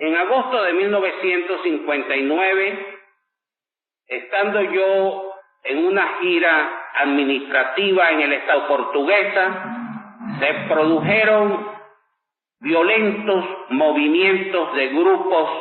En agosto de 1959, estando yo en una gira administrativa en el estado portuguesa, se produjeron violentos movimientos de grupos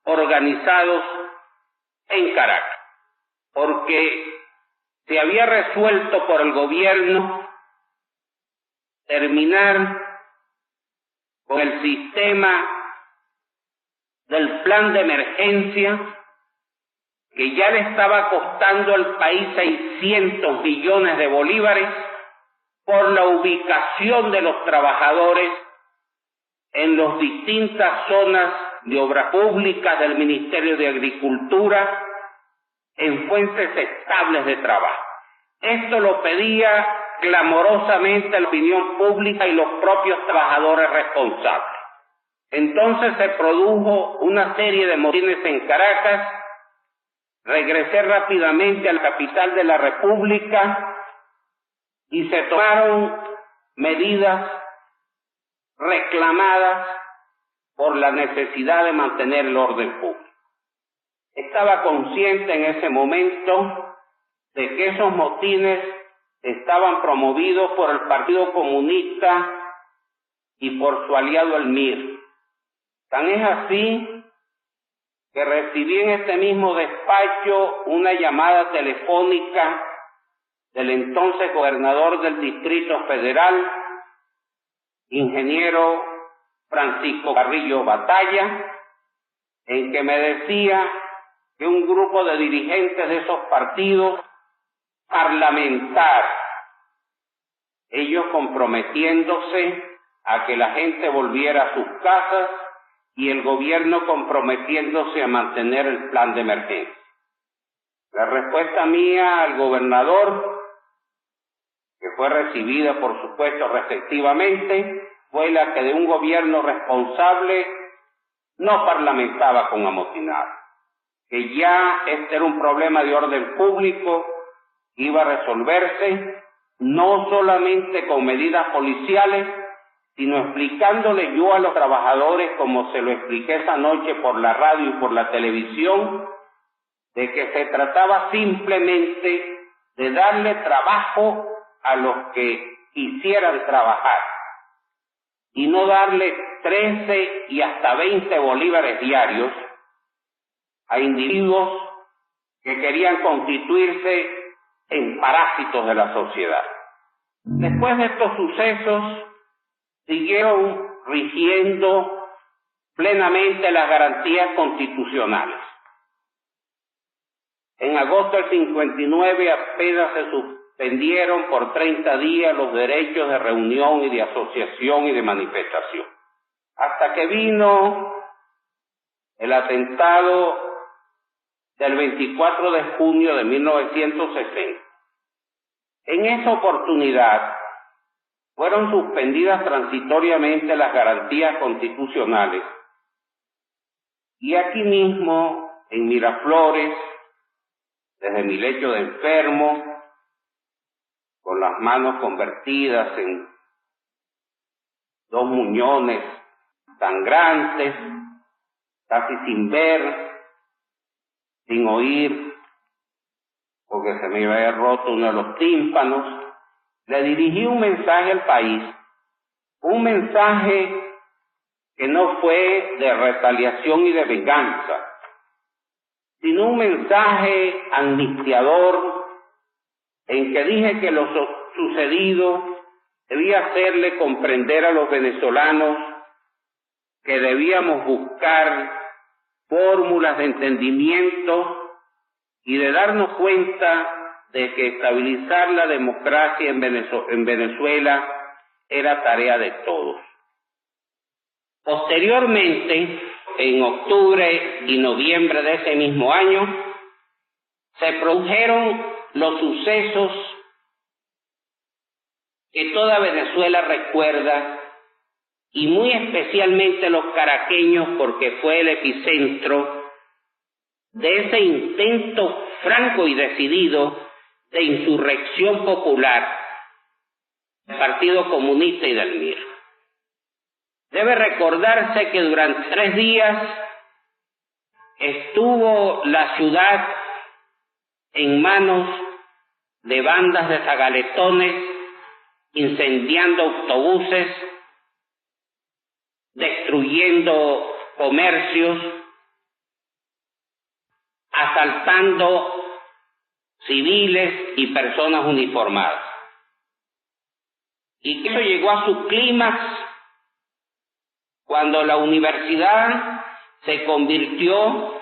organizados en Caracas, porque se había resuelto por el gobierno terminar con el sistema del plan de emergencia que ya le estaba costando al país 600 millones de bolívares por la ubicación de los trabajadores en las distintas zonas de obra pública del Ministerio de Agricultura en fuentes estables de trabajo. Esto lo pedía clamorosamente la opinión pública y los propios trabajadores responsables. Entonces se produjo una serie de motines en Caracas. Regresé rápidamente a la capital de la República y se tomaron medidas reclamadas por la necesidad de mantener el orden público. Estaba consciente en ese momento de que esos motines estaban promovidos por el Partido Comunista y por su aliado el MIR. Tan es así que recibí en este mismo despacho una llamada telefónica del entonces gobernador del Distrito Federal, ingeniero Francisco Carrillo Batalla, en que me decía que un grupo de dirigentes de esos partidos parlamentarios, ellos comprometiéndose a que la gente volviera a sus casas y el gobierno comprometiéndose a mantener el plan de emergencia. La respuesta mía al gobernador, que fue recibida por supuesto respectivamente, fue la que de un gobierno responsable no parlamentaba con amotinados, que ya este era un problema de orden público, iba a resolverse no solamente con medidas policiales, sino explicándole yo a los trabajadores, como se lo expliqué esa noche por la radio y por la televisión, de que se trataba simplemente de darle trabajo a los que quisieran trabajar y no darle 13 y hasta 20 bolívares diarios a individuos que querían constituirse en parásitos de la sociedad. Después de estos sucesos, siguieron rigiendo plenamente las garantías constitucionales. En agosto del 59 apenas se suspendieron por 30 días los derechos de reunión y de asociación y de manifestación, hasta que vino el atentado del 24 de junio de 1960. En esa oportunidad fueron suspendidas transitoriamente las garantías constitucionales y aquí mismo, en Miraflores, desde mi lecho de enfermo, con las manos convertidas en dos muñones sangrantes, casi sin ver, sin oír, porque se me había roto uno de los tímpanos, le dirigí un mensaje al país, un mensaje que no fue de retaliación y de venganza, sino un mensaje amnistiador en que dije que lo sucedido debía hacerle comprender a los venezolanos que debíamos buscar fórmulas de entendimiento y de darnos cuenta de que estabilizar la democracia en Venezuela era tarea de todos. Posteriormente, en octubre y noviembre de ese mismo año, se produjeron los sucesos que toda Venezuela recuerda, y muy especialmente los caraqueños, porque fue el epicentro de ese intento franco y decidido de insurrección popular del Partido Comunista y del MIR. Debe recordarse que durante 3 días estuvo la ciudad en manos de bandas de zagaletones, incendiando autobuses, destruyendo comercios, asaltando civiles y personas uniformadas. Y que eso llegó a su clímax cuando la universidad se convirtió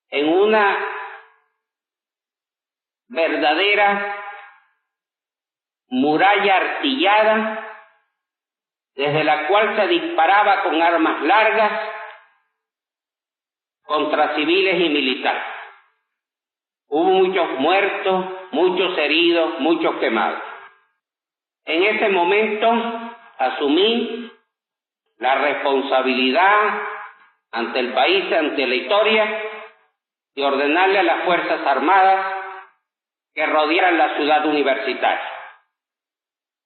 en una verdadera muralla artillada desde la cual se disparaba con armas largas contra civiles y militares. Hubo muchos muertos, muchos heridos, muchos quemados. En ese momento asumí la responsabilidad ante el país, ante la historia, de ordenarle a las Fuerzas Armadas que rodearan la ciudad universitaria.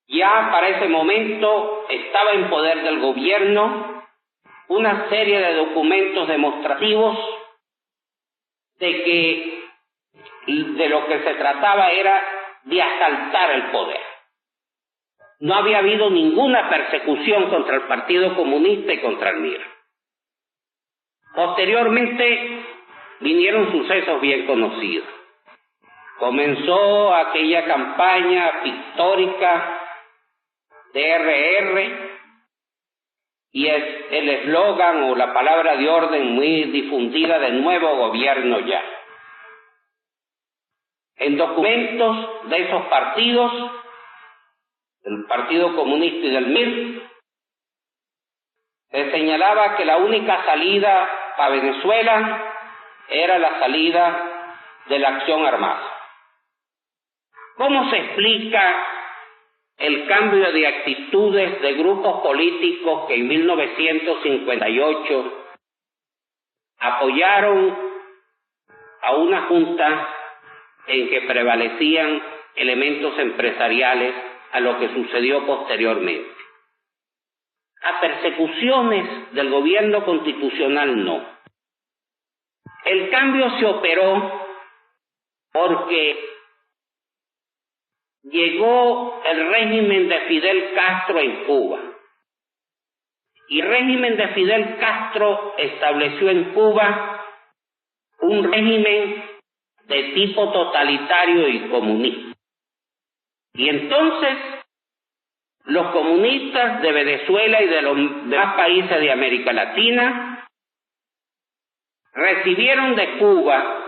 Ya para ese momento estaba en poder del gobierno una serie de documentos demostrativos de que de lo que se trataba era de asaltar el poder. No había habido ninguna persecución contra el Partido Comunista y contra el MIR. Posteriormente vinieron sucesos bien conocidos. Comenzó aquella campaña pictórica de RR y es el eslogan o la palabra de orden muy difundida de nuevo gobierno ya. En documentos de esos partidos, del Partido Comunista y del MIR, se señalaba que la única salida para Venezuela era la salida de la acción armada. ¿Cómo se explica el cambio de actitudes de grupos políticos que en 1958 apoyaron a una junta en que prevalecían elementos empresariales a lo que sucedió posteriormente? A persecuciones del gobierno constitucional no. El cambio se operó porque llegó el régimen de Fidel Castro en Cuba. Y el régimen de Fidel Castro estableció en Cuba un régimen de tipo totalitario y comunista. Y entonces los comunistas de Venezuela y de los demás países de América Latina recibieron de Cuba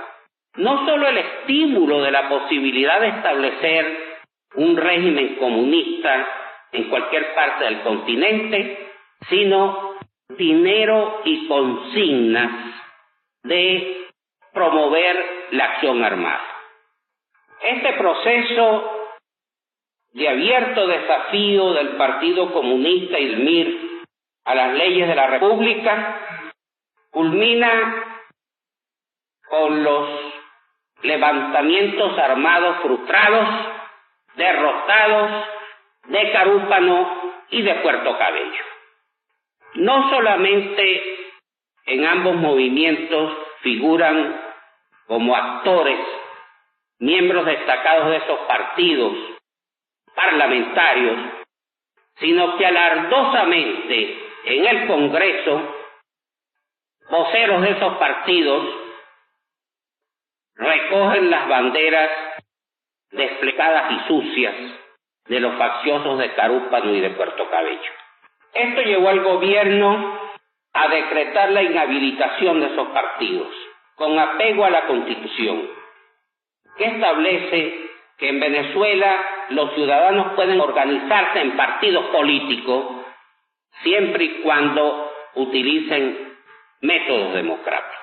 no solo el estímulo de la posibilidad de establecer un régimen comunista en cualquier parte del continente, sino dinero y consignas de promover la acción armada. Este proceso de abierto desafío del Partido Comunista y el MIR a las leyes de la República culmina con los levantamientos armados frustrados, derrotados de Carúpano y de Puerto Cabello. No solamente en ambos movimientos figuran como actores miembros destacados de esos partidos parlamentarios, sino que alardosamente en el Congreso voceros de esos partidos recogen las banderas desplegadas y sucias de los facciosos de Carúpano y de Puerto Cabello. Esto llevó al gobierno a decretar la inhabilitación de esos partidos, con apego a la Constitución, que establece que en Venezuela los ciudadanos pueden organizarse en partidos políticos siempre y cuando utilicen métodos democráticos.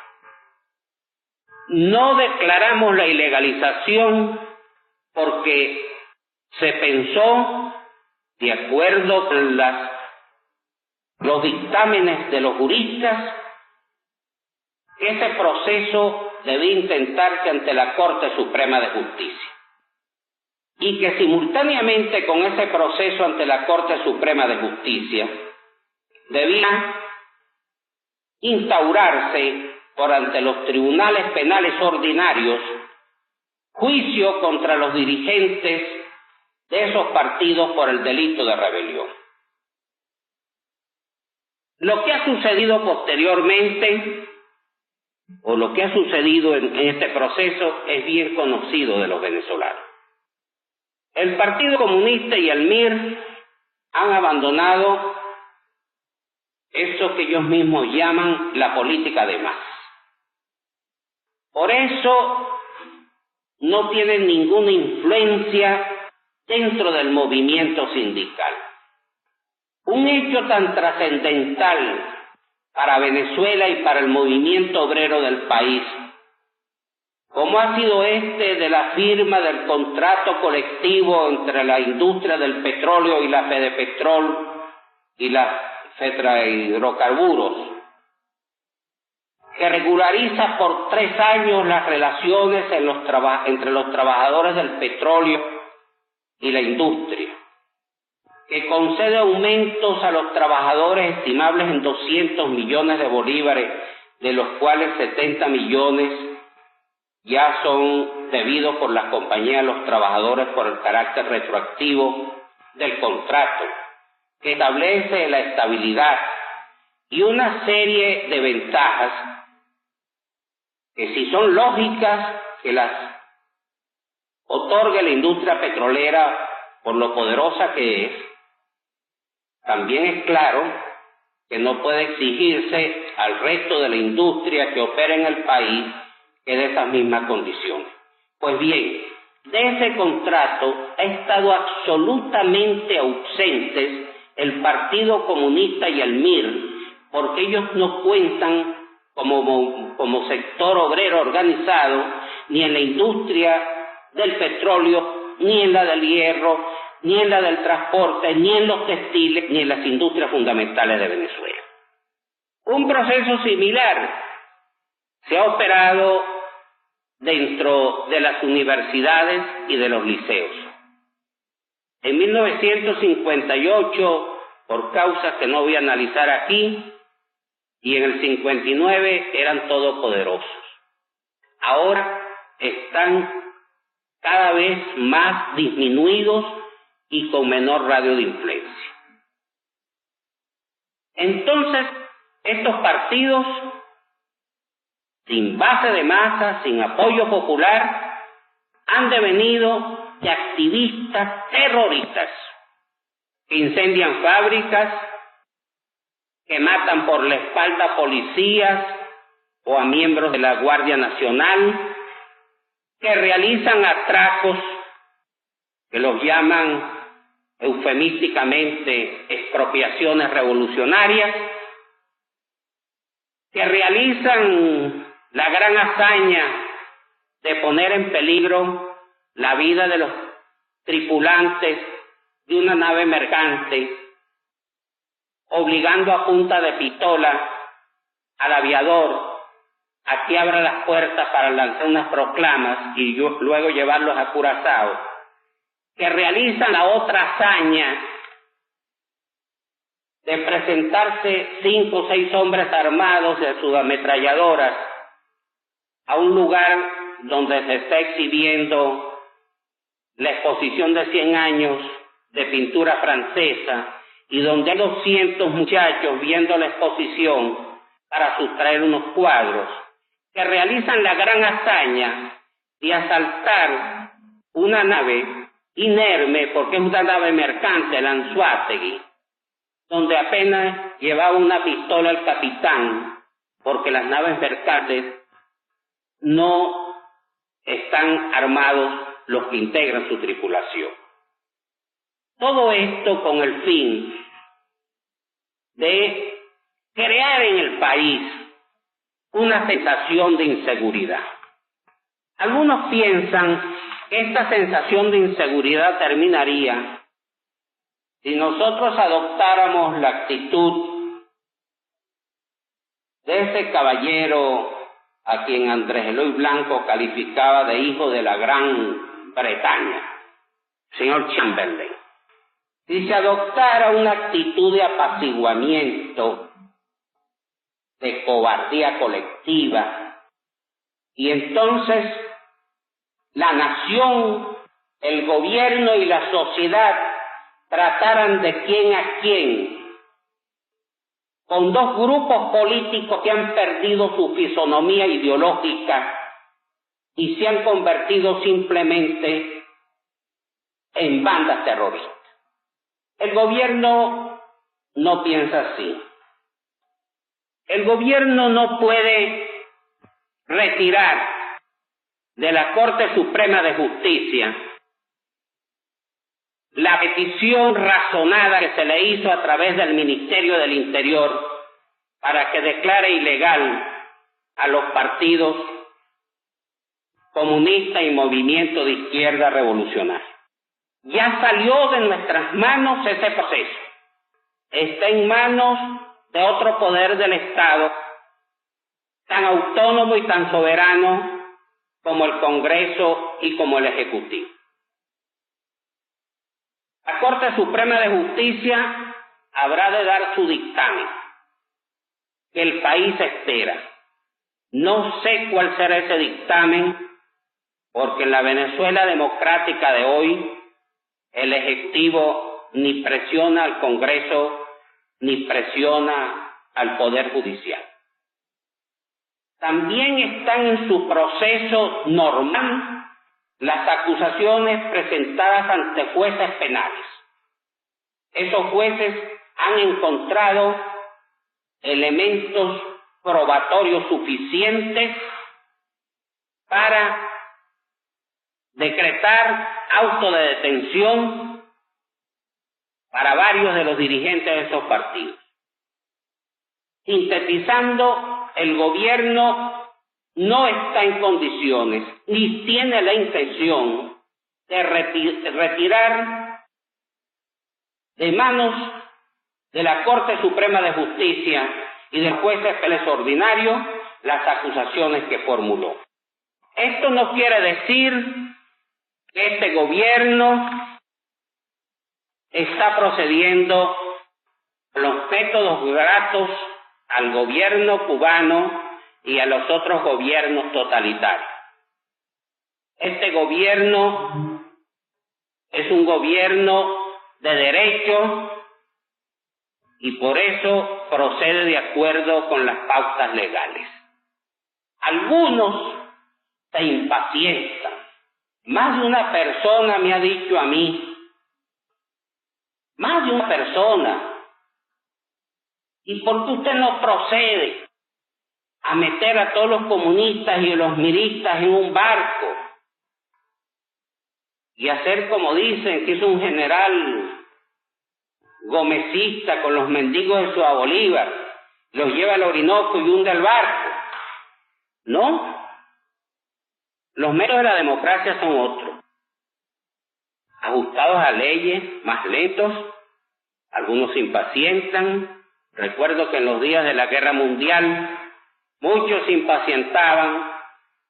No declaramos la ilegalización porque se pensó, de acuerdo con los dictámenes de los juristas, que ese proceso debía intentarse ante la Corte Suprema de Justicia y que simultáneamente con ese proceso ante la Corte Suprema de Justicia, debía instaurarse por ante los tribunales penales ordinarios juicio contra los dirigentes de esos partidos por el delito de rebelión. Lo que ha sucedido posteriormente, o lo que ha sucedido en este proceso, es bien conocido de los venezolanos. El Partido Comunista y el MIR han abandonado eso que ellos mismos llaman la política de masas. Por eso no tienen ninguna influencia dentro del movimiento sindical. Un hecho tan trascendental para Venezuela y para el movimiento obrero del país, como ha sido este de la firma del contrato colectivo entre la industria del petróleo y la Fedepetrol y la Fetrahidrocarburos, que regulariza por 3 años las relaciones entre los trabajadores del petróleo y la industria, que concede aumentos a los trabajadores estimables en 200 millones de bolívares, de los cuales 70 millones ya son debidos por las compañías a los trabajadores por el carácter retroactivo del contrato, que establece la estabilidad y una serie de ventajas que, si son lógicas, que las otorgue la industria petrolera por lo poderosa que es, también es claro que no puede exigirse al resto de la industria que opera en el país que de esas mismas condiciones. Pues bien, de ese contrato ha estado absolutamente ausentes el Partido Comunista y el MIR, porque ellos no cuentan como sector obrero organizado ni en la industria del petróleo, ni en la del hierro, ni en la del transporte, ni en los textiles, ni en las industrias fundamentales de Venezuela. Un proceso similar se ha operado dentro de las universidades y de los liceos. En 1958, por causas que no voy a analizar aquí, y en el 59 eran todopoderosos. Ahora están cada vez más disminuidos y con menor radio de influencia. Entonces, estos partidos, sin base de masa, sin apoyo popular, han devenido de activistas terroristas que incendian fábricas, que matan por la espalda a policías o a miembros de la Guardia Nacional, que realizan atracos que los llaman eufemísticamente expropiaciones revolucionarias, que realizan la gran hazaña de poner en peligro la vida de los tripulantes de una nave mercante, obligando a punta de pistola al aviador a que abra las puertas para lanzar unas proclamas y luego llevarlos a Curazao, que realizan la otra hazaña de presentarse 5 o 6 hombres armados de sus ametralladoras a un lugar donde se está exhibiendo la exposición de 100 años de pintura francesa, y donde hay 200 muchachos viendo la exposición para sustraer unos cuadros, que realizan la gran hazaña de asaltar una nave inerme, porque es una nave mercante, el Anzoátegui, donde apenas llevaba una pistola el capitán, porque las naves mercantes no están armados los que integran su tripulación. Todo esto con el fin de crear en el país una sensación de inseguridad. Algunos piensan que esta sensación de inseguridad terminaría si nosotros adoptáramos la actitud de ese caballero a quien Andrés Eloy Blanco calificaba de hijo de la Gran Bretaña, señor Chamberlain, si se adoptara una actitud de apaciguamiento, de cobardía colectiva, y entonces la nación, el gobierno y la sociedad trataran de quién a quién, con dos grupos políticos que han perdido su fisonomía ideológica y se han convertido simplemente en bandas terroristas. El gobierno no piensa así. El gobierno no puede retirar de la Corte Suprema de Justicia la petición razonada que se le hizo a través del Ministerio del Interior para que declare ilegal a los partidos comunistas y movimiento de izquierda revolucionario. Ya salió de nuestras manos ese proceso. Está en manos de otro poder del Estado, tan autónomo y tan soberano como el Congreso y como el Ejecutivo. La Corte Suprema de Justicia habrá de dar su dictamen, que el país espera. No sé cuál será ese dictamen, porque en la Venezuela democrática de hoy, el Ejecutivo ni presiona al Congreso, ni presiona al Poder Judicial. También están en su proceso normal las acusaciones presentadas ante jueces penales. Esos jueces han encontrado elementos probatorios suficientes para decretar auto de detención para varios de los dirigentes de esos partidos. Sintetizando, el gobierno no está en condiciones, ni tiene la intención de retirar de manos de la Corte Suprema de Justicia y del juez extraordinario las acusaciones que formuló. Esto no quiere decir que este gobierno está procediendo con los métodos gratos al gobierno cubano y a los otros gobiernos totalitarios. Este gobierno es un gobierno de derecho y por eso procede de acuerdo con las pautas legales. Algunos se impacientan. Más de una persona me ha dicho a mí, más de una persona, ¿y por qué usted no procede a meter a todos los comunistas y los miristas en un barco y hacer como dicen que es un general gomecista con los mendigos de Ciudad Bolívar, los lleva al Orinoco y hunde el barco? No. Los métodos de la democracia son otros, ajustados a leyes, más lentos. Algunos se impacientan. Recuerdo que en los días de la Guerra Mundial muchos se impacientaban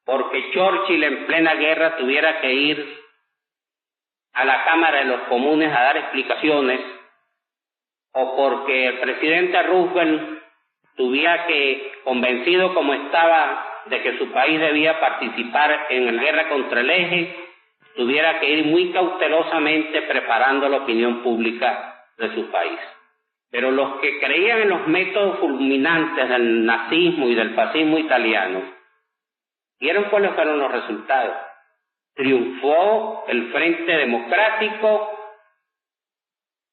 porque Churchill en plena guerra tuviera que ir a la Cámara de los Comunes a dar explicaciones, o porque el presidente Roosevelt tuviera que, convencido como estaba de que su país debía participar en la guerra contra el eje, tuviera que ir muy cautelosamente preparando la opinión pública de su país. Pero los que creían en los métodos fulminantes del nazismo y del fascismo italiano, ¿vieron cuáles fueron los resultados? Triunfó el Frente Democrático,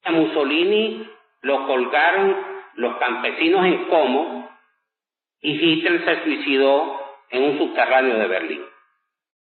a Mussolini lo colgaron los campesinos en Como y Hitler se suicidó en un subterráneo de Berlín.